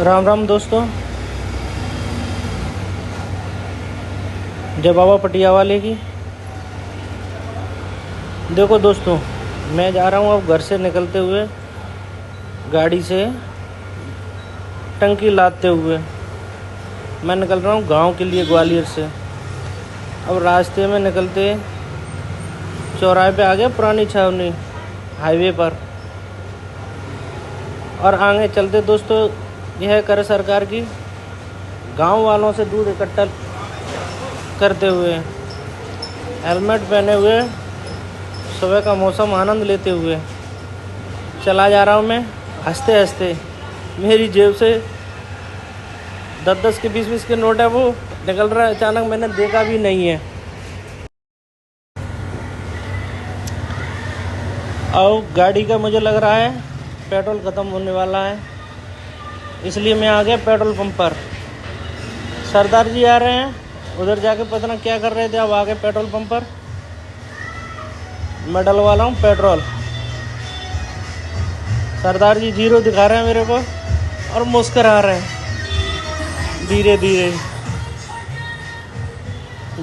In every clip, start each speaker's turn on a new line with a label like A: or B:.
A: राम राम दोस्तों। जय बाबा पटिया वाले की। देखो दोस्तों, मैं जा रहा हूँ अब घर से निकलते हुए, गाड़ी से टंकी लादते हुए मैं निकल रहा हूँ गांव के लिए, ग्वालियर से। अब रास्ते में निकलते चौराहे पे आ गया पुरानी छावनी हाईवे पर, और आगे चलते दोस्तों यह करे सरकार की, गांव वालों से दूध इकट्ठा करते हुए, हेलमेट पहने हुए, सुबह का मौसम आनंद लेते हुए चला जा रहा हूँ मैं हंसते हंसते। मेरी जेब से 10-10 के 20-20 के नोट है वो निकल रहा है, अचानक मैंने देखा भी नहीं है। और गाड़ी का मुझे लग रहा है पेट्रोल ख़त्म होने वाला है, इसलिए मैं आ गया पेट्रोल पंप पर। सरदार जी आ रहे हैं, उधर जाके पता ना क्या कर रहे थे, अब आ गए पेट्रोल पंप पर। मैं डलवा रहा हूँ पेट्रोल। सरदार जी 0 दिखा रहे हैं मेरे को और मुस्कुरा रहे हैं धीरे धीरे।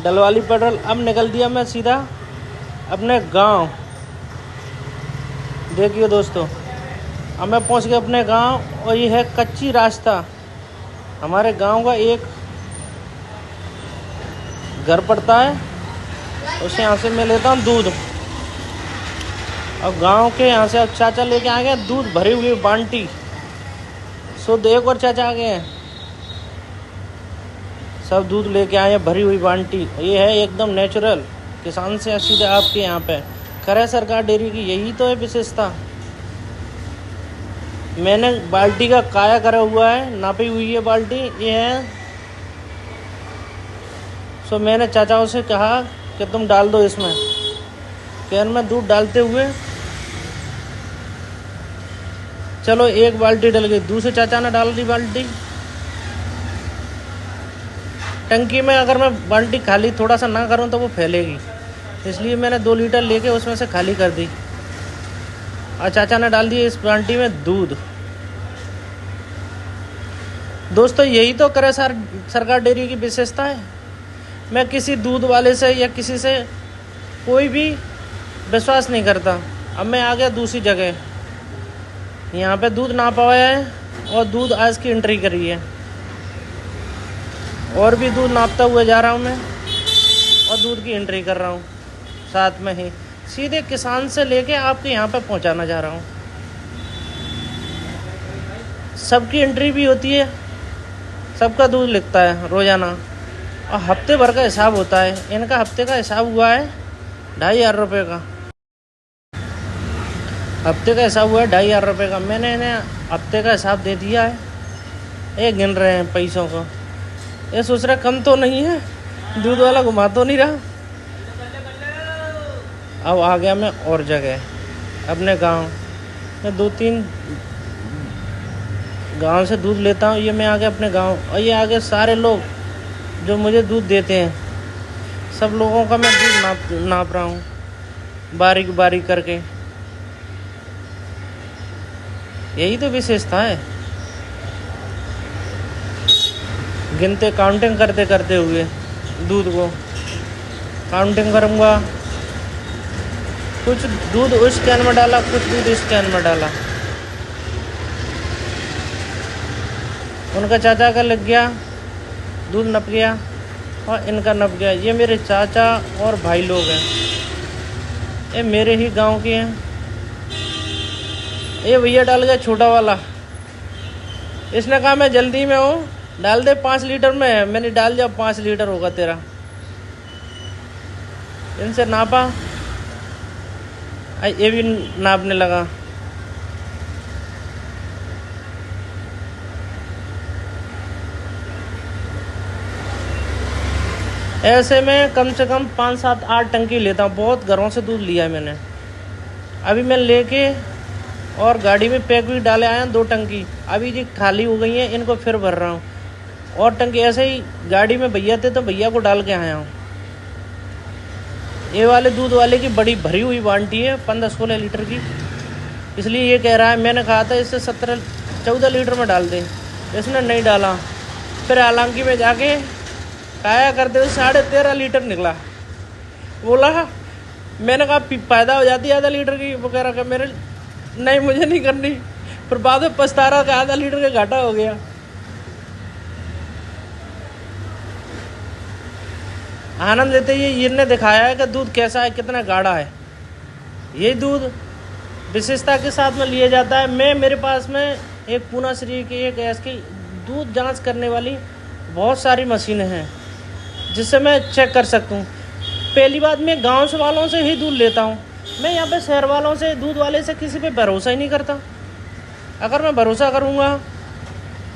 A: डलवा ली पेट्रोल, अब निकल दिया मैं सीधा अपने गांव। देखिए दोस्तों, अब मैं पहुंच गया अपने गांव, और ये है कच्ची रास्ता। हमारे गांव का एक घर पड़ता है, उसे यहाँ से मैं लेता हूँ दूध। अब गांव के यहाँ से अब चाचा लेके आ गए दूध भरी हुई बाल्टी। एक और चाचा आ गए हैं, सब दूध लेके आए हैं भरी हुई बाल्टी। ये है एकदम नेचुरल, किसान से सीधे आपके यहाँ पे। करे सरकार डेयरी की यही तो है विशेषता। मैंने बाल्टी का काया करा हुआ है, नापी हुई है बाल्टी ये है। सो मैंने चाचाओं से कहा कि तुम डाल दो इसमें। कैन में दूध डालते हुए चलो एक बाल्टी डल गई, दूसरे चाचा ने डाल दी बाल्टी। टंकी में अगर मैं बाल्टी खाली थोड़ा सा ना करूं तो वो फैलेगी, इसलिए मैंने 2 लीटर लेके उसमें से खाली कर दी, और चाचा ने डाल दिया इस बाल्टी में दूध। दोस्तों यही तो करे सरकार डेयरी की विशेषता है। मैं किसी दूध वाले से या किसी से कोई भी विश्वास नहीं करता। अब मैं आ गया दूसरी जगह, यहाँ पे दूध नापा हुआ है और दूध आज की एंट्री करी है, और भी दूध नापता हुआ जा रहा हूँ मैं, और दूध की एंट्री कर रहा हूँ साथ में ही। सीधे किसान से लेके आपके यहाँ पे पहुँचाना जा रहा हूँ। सबकी एंट्री भी होती है, सबका दूध लिखता है रोज़ाना, और हफ्ते भर का हिसाब होता है। इनका हफ्ते का हिसाब हुआ है 2500 रुपये का। हफ्ते का हिसाब हुआ है 2500 रुपये का। मैंने इन्हें हफ्ते का हिसाब दे दिया है। ये गिन रहे हैं पैसों को, ये सोच रहे कम तो नहीं है, दूध वाला घुमा तो नहीं रहा। अब आ गया मैं और जगह, अपने गांव में 2-3 गांव से दूध लेता हूँ। ये मैं आ गया अपने गांव, और ये आगे सारे लोग जो मुझे दूध देते हैं, सब लोगों का मैं दूध नाप रहा हूँ बारीक बारीक करके। यही तो विशेषता है, गिनते काउंटिंग करते करते हुए दूध को काउंटिंग करूँगा। कुछ दूध उस कैन में डाला, कुछ दूध इस कैन में डाला। उनका चाचा का लग गया, दूध नप गया, और इनका नप गया। ये मेरे चाचा और भाई लोग हैं, ये मेरे ही गांव के हैं। ये भैया डाल गया छोटा वाला, इसने कहा मैं जल्दी में हूँ, डाल दे 5 लीटर में। मैंने डाल दिया 5 लीटर होगा तेरा। इनसे नापा, ये भी नापने लगा। ऐसे में कम से कम 5-7-8 टंकी लेता हूँ। बहुत घरों से दूध लिया है मैंने। अभी मैं लेके और गाड़ी में पैक भी डाले आया 2 टंकी, अभी जी खाली हो गई हैं, इनको फिर भर रहा हूँ। और टंकी ऐसे ही गाड़ी में भैया थे तो भैया को डाल के आया हूँ। ये वाले दूध वाले की बड़ी भरी हुई बाल्टी है 15-16 लीटर की, इसलिए ये कह रहा है। मैंने कहा था इससे 17-14 लीटर में डाल दें, इसने नहीं डाला। फिर हालांकि में जाके खाया करते हुए 13.5 लीटर निकला। बोला मैंने कहा पैदा हो जाती है आधा लीटर की वगैरह का, मेरे नहीं मुझे नहीं करनी। फिर बाद में पछता रहा कि आधा लीटर का घाटा हो गया। आनंद लेते ये ने दिखाया है कि दूध कैसा है, कितना गाढ़ा है। यही दूध विशेषता के साथ में लिया जाता है। मेरे पास में एक पूना श्री की एक ऐसी दूध जांच करने वाली बहुत सारी मशीनें हैं जिससे मैं चेक कर सकता हूँ। पहली बात, मैं गांव से वालों से ही दूध लेता हूँ। मैं यहाँ पे शहर वालों से, दूध वाले से किसी पे भरोसा ही नहीं करता। अगर मैं भरोसा करूँगा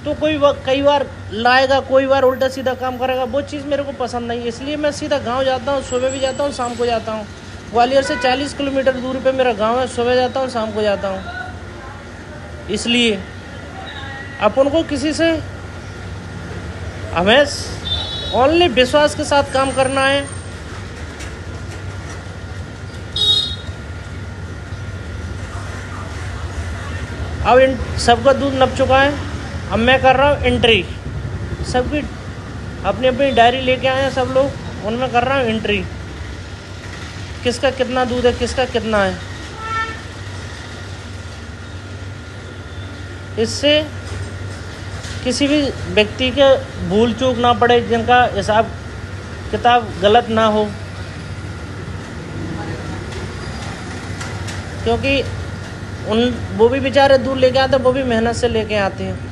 A: तो कई बार लाएगा, कोई बार उल्टा सीधा काम करेगा। वो चीज़ मेरे को पसंद नहीं, इसलिए मैं सीधा गांव जाता हूँ। सुबह भी जाता हूँ, शाम को जाता हूँ। ग्वालियर से 40 किलोमीटर दूर पे मेरा गांव है। सुबह जाता हूँ, शाम को जाता हूँ। इसलिए अपन को किसी से हमें ओनली विश्वास के साथ काम करना है। अब इन सबका दूध नप चुका है। अब मैं कर रहा हूँ एंट्री। सबकी अपनी अपनी डायरी लेके आए हैं सब लोग, उनमें कर रहा हूँ एंट्री। किसका कितना दूध है, किसका कितना है। इससे किसी भी व्यक्ति के भूल चूक ना पड़े, जिनका हिसाब किताब गलत ना हो, क्योंकि वो भी बेचारे दूध लेके आते हैं, वो भी मेहनत से लेके आते हैं।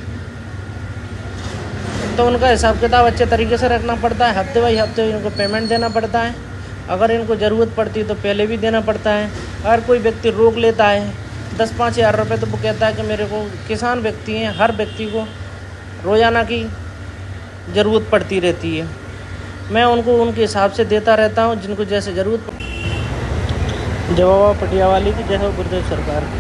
A: तो उनका हिसाब किताब अच्छे तरीके से रखना पड़ता है। हफ्ते बाई हफ्ते इनको पेमेंट देना पड़ता है। अगर इनको ज़रूरत पड़ती है तो पहले भी देना पड़ता है। अगर कोई व्यक्ति रोक लेता है 10-5 हज़ार रुपये, तो वो कहता है कि मेरे को, किसान व्यक्ति हैं, हर व्यक्ति को रोज़ाना की ज़रूरत पड़ती रहती है। मैं उनको उनके हिसाब से देता रहता हूँ, जिनको जैसे ज़रूरत। जय बाबा पटियावाली की, जय हो गुरुदेव सरकार की।